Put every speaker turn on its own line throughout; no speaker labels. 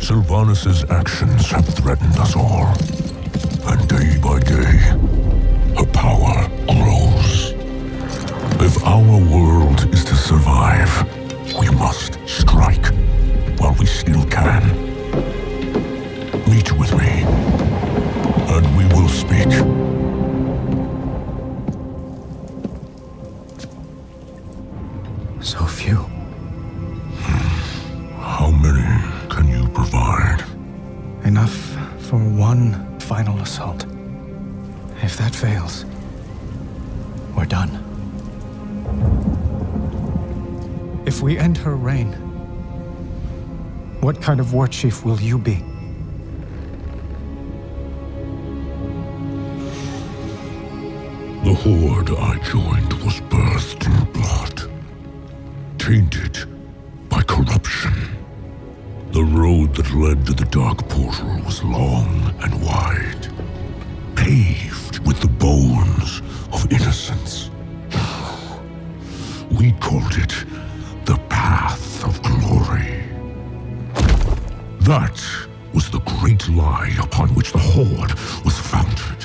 Sylvanas' actions have threatened us all. And day by day, her power grows. If our world is to survive, we must strike while we still can. Meet with me, and we will speak.
So few.
How many can you provide?
Enough for one final assault. If that fails, we're done. If we end her reign, what kind of war chief will you be?
The horde I joined was birthed in blood, tainted by corruption. The road that led to the Dark Portal was long and wide, paved with the bones of innocence. We called it the Path of Glory. That was the great lie upon which the Horde was founded.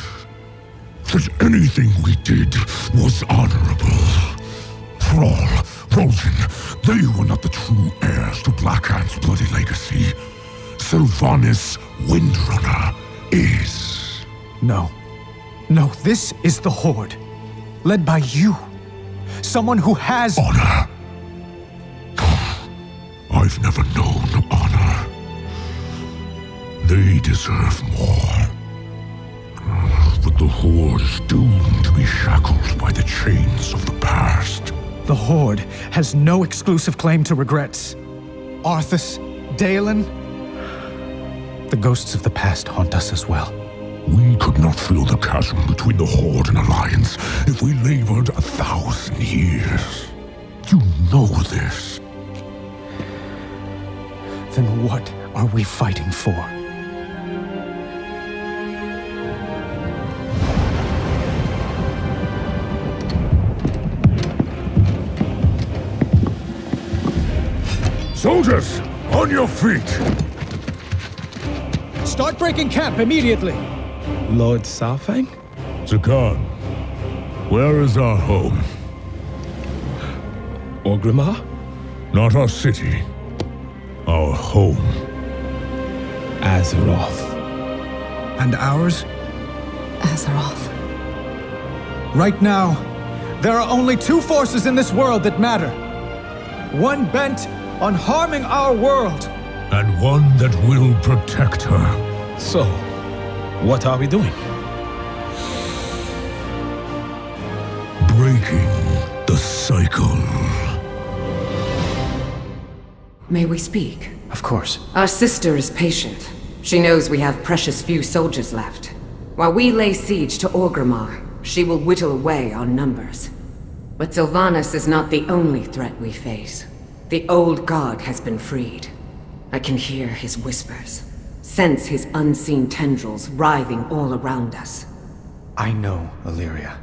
That anything we did was honorable. Thrall, Vol'jin, they were not the true heirs to Blackhand's bloody legacy. Sylvanas Windrunner is.
No. No, this is the Horde. Led by you. Someone who has
honor. I've never known honor. They deserve more. But the Horde is doomed to be shackled by the chains of the past.
The Horde has no exclusive claim to regrets. Arthas, Dalen, the ghosts of the past haunt us as well.
We could not fill the chasm between the Horde and Alliance if we labored 1,000 years. You know this.
Then what are we fighting for?
Soldiers, on your feet!
Start breaking camp immediately!
Lord Saurfang?
Zakan, where is our home?
Orgrimmar?
Not our city. Our home.
Azeroth.
And ours?
Azeroth.
Right now, there are only two forces in this world that matter. One bent on harming our world.
And one that will protect her.
So, what are we doing?
Breaking the cycle.
May we speak?
Of course.
Our sister is patient. She knows we have precious few soldiers left. While we lay siege to Orgrimmar, she will whittle away our numbers. But Sylvanas is not the only threat we face. The old god has been freed. I can hear his whispers, sense his unseen tendrils writhing all around us.
I know, Illyria.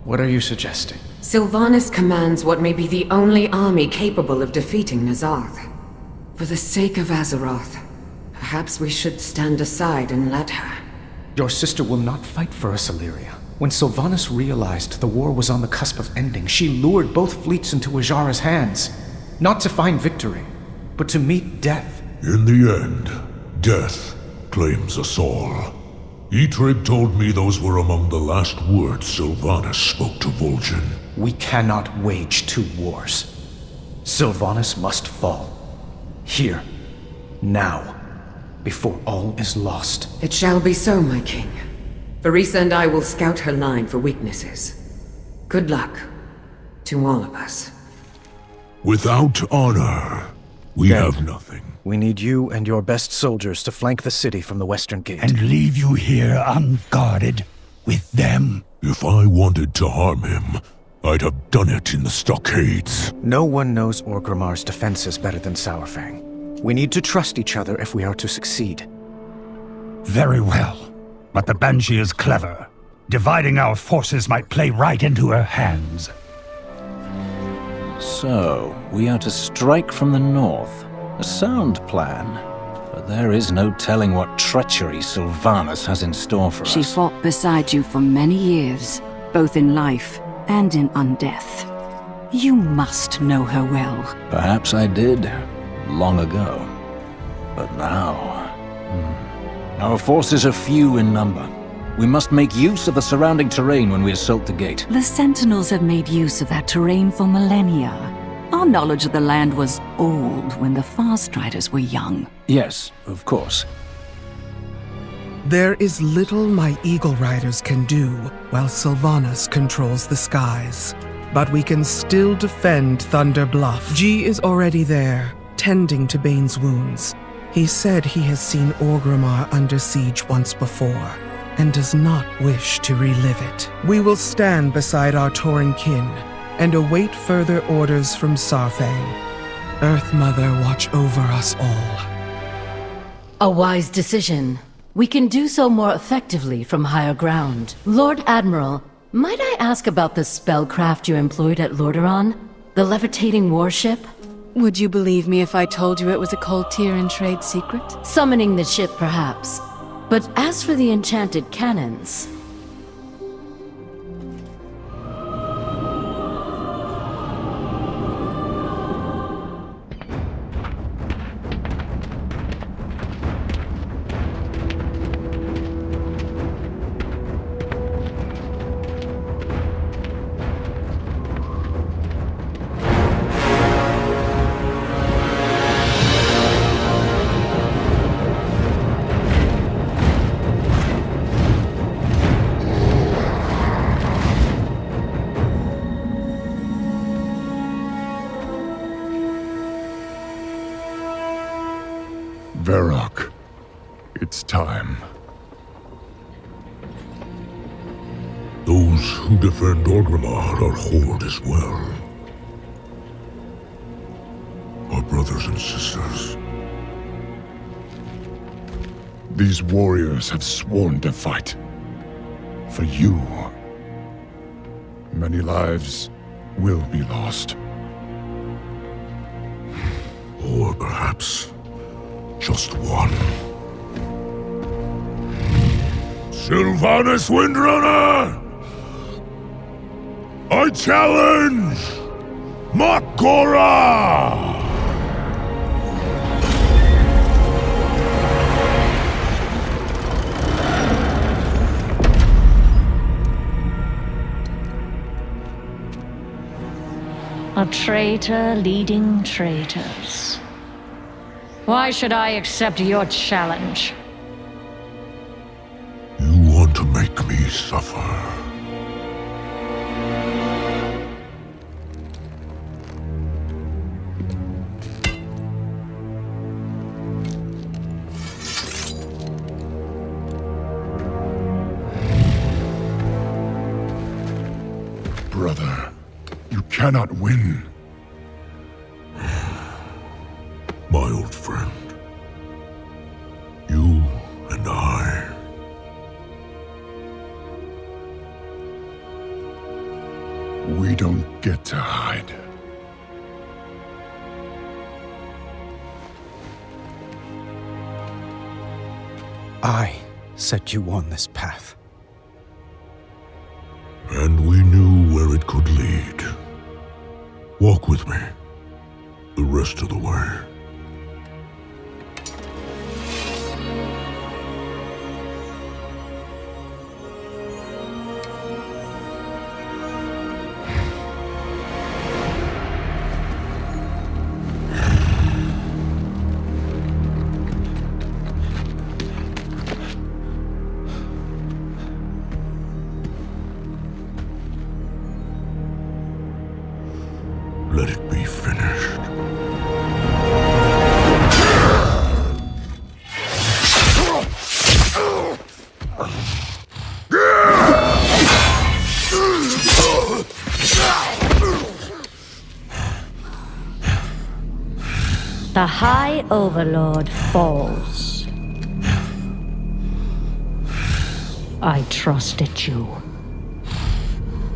What are you suggesting?
Sylvanas commands what may be the only army capable of defeating N'Zoth. For the sake of Azeroth, perhaps we should stand aside and let her.
Your sister will not fight for us, Illyria. When Sylvanas realized the war was on the cusp of ending, she lured both fleets into Ajara's hands. Not to find victory, but to meet death.
In the end, death claims us all. Eitrig told me those were among the last words Sylvanas spoke to Vol'jin.
We cannot wage two wars. Sylvanas must fall. Here. Now. Before all is lost.
It shall be so, my king. Varisa and I will scout her line for weaknesses. Good luck to all of us.
Without honor, we have nothing.
We need you and your best soldiers to flank the city from the western gate.
And leave you here unguarded with them.
If I wanted to harm him, I'd have done it in the stockades.
No one knows Orgrimmar's defenses better than Saurfang. We need to trust each other if we are to succeed.
Very well. But the Banshee is clever. Dividing our forces might play right into her hands.
So, we are to strike from the north. A sound plan. But there is no telling what treachery Sylvanas has in store for us.
She fought beside you for many years, both in life and in undeath. You must know her well.
Perhaps I did, long ago. But now... Our forces are few in number. We must make use of the surrounding terrain when we assault the gate.
The Sentinels have made use of that terrain for millennia. Our knowledge of the land was old when the Farstriders were young.
Yes, of course.
There is little my Eagle Riders can do while Sylvanas controls the skies. But we can still defend Thunder Bluff. G is already there, tending to Bane's wounds. He said he has seen Orgrimmar under siege once before, and does not wish to relive it. We will stand beside our Tauren kin, and await further orders from Saurfang. Earth Mother watch over us all.
A wise decision. We can do so more effectively from higher ground. Lord Admiral, might I ask about the spellcraft you employed at Lordaeron? The levitating warship?
Would you believe me if I told you it was a Cold Tyrian trade secret?
Summoning the ship, perhaps. But as for the enchanted cannons...
Varrock, it's time. Those who defend Orgrimmar are Horde as well. Our brothers and sisters. These warriors have sworn to fight. For you. Many lives will be lost. Or perhaps just one. Sylvanas Windrunner! I challenge Mak'Gora!
A traitor leading traitors. Why should I accept your challenge?
You want to make me suffer. Brother, you cannot win. My old friend. You and I. We don't get to hide.
I set you on this path.
And we knew where it could lead. Walk with me. The rest of the way. Let it be finished.
The High Overlord falls. I trusted you.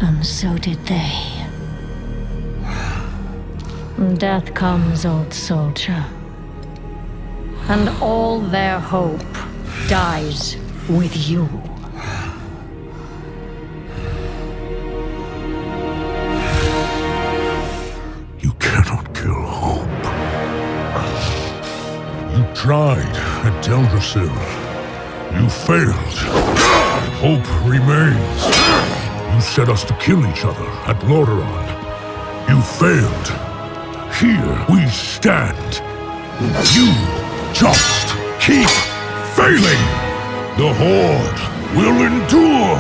And so did they. Death comes, old soldier. And all their hope dies with you.
You cannot kill hope. You tried at Teldrassil. You failed. Hope remains. You set us to kill each other at Lordaeron. You failed. Here we stand. You just keep failing. The Horde will endure.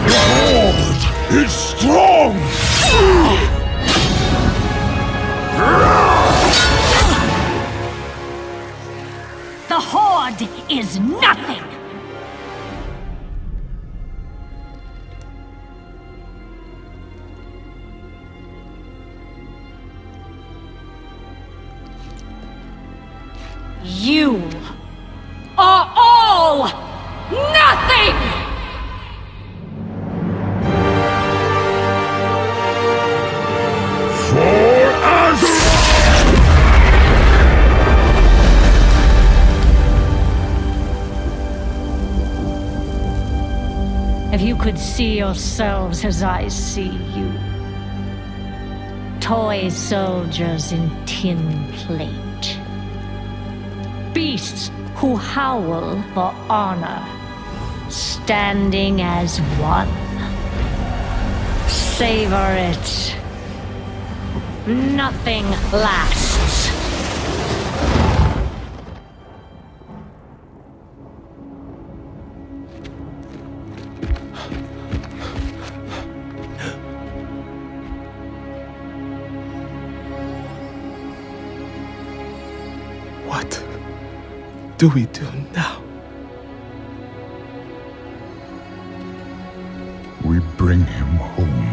The Horde is strong.
The Horde is nothing! You are all nothing!
For Azeroth!
If you could see yourselves as I see you. Toy soldiers in tin plate. Beasts who howl for honor, standing as one. Savor it. Nothing lasts.
What do we do now?
We bring him home.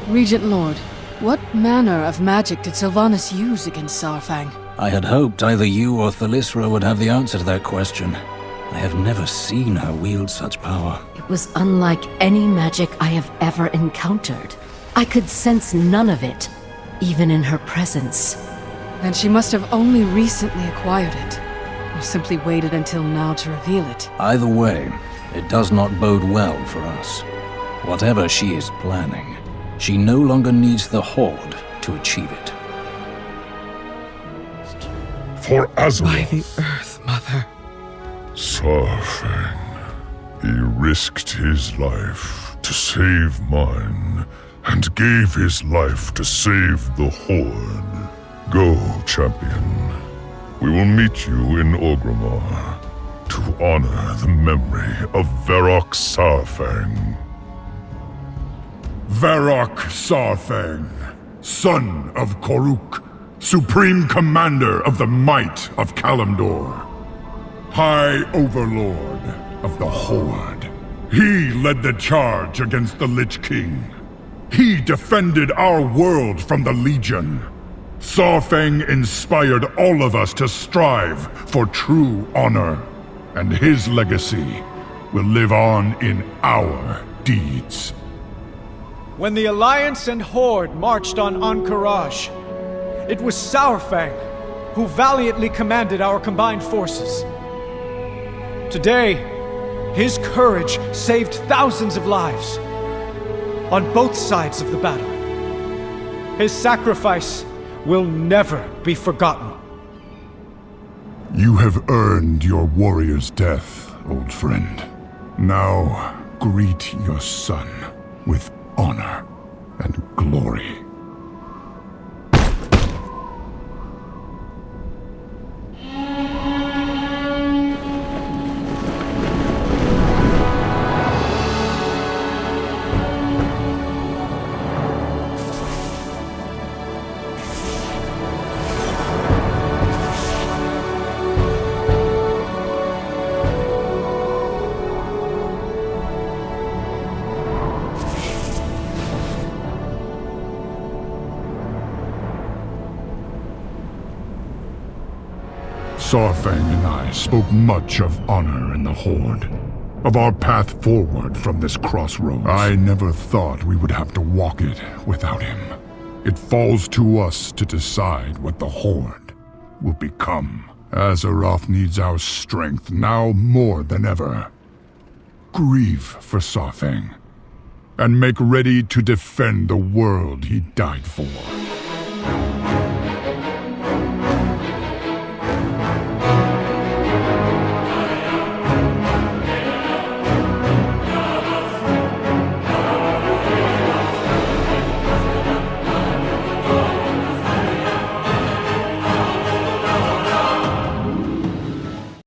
Regent Lord, what manner of magic did Sylvanas use against Saurfang?
I had hoped either you or Thalyssra would have the answer to that question. I have never seen her wield such power.
It was unlike any magic I have ever encountered. I could sense none of it, even in her presence.
Then she must have only recently acquired it, or simply waited until now to reveal it.
Either way, it does not bode well for us. Whatever she is planning, she no longer needs the Horde to achieve it.
For Azeroth.
By the Earth, Mother.
Saurfang. He risked his life to save mine, and gave his life to save the Horde. Go, champion. We will meet you in Orgrimmar to honor the memory of Varrock Saurfang.
Varrock Saurfang, son of Koruk, supreme commander of the might of Kalimdor, High Overlord of the Horde. He led the charge against the Lich King. He defended our world from the Legion. Saurfang inspired all of us to strive for true honor, and his legacy will live on in our deeds.
When the Alliance and Horde marched on Ahn'Qiraj, it was Saurfang who valiantly commanded our combined forces. Today, his courage saved thousands of lives on both sides of the battle. His sacrifice will never be forgotten.
You have earned your warrior's death, old friend. Now, greet your son with honor and glory. Saurfang and I spoke much of honor in the Horde, of our path forward from this crossroads. I never thought we would have to walk it without him. It falls to us to decide what the Horde will become. Azeroth needs our strength now more than ever. Grieve for Saurfang, and make ready to defend the world he died for.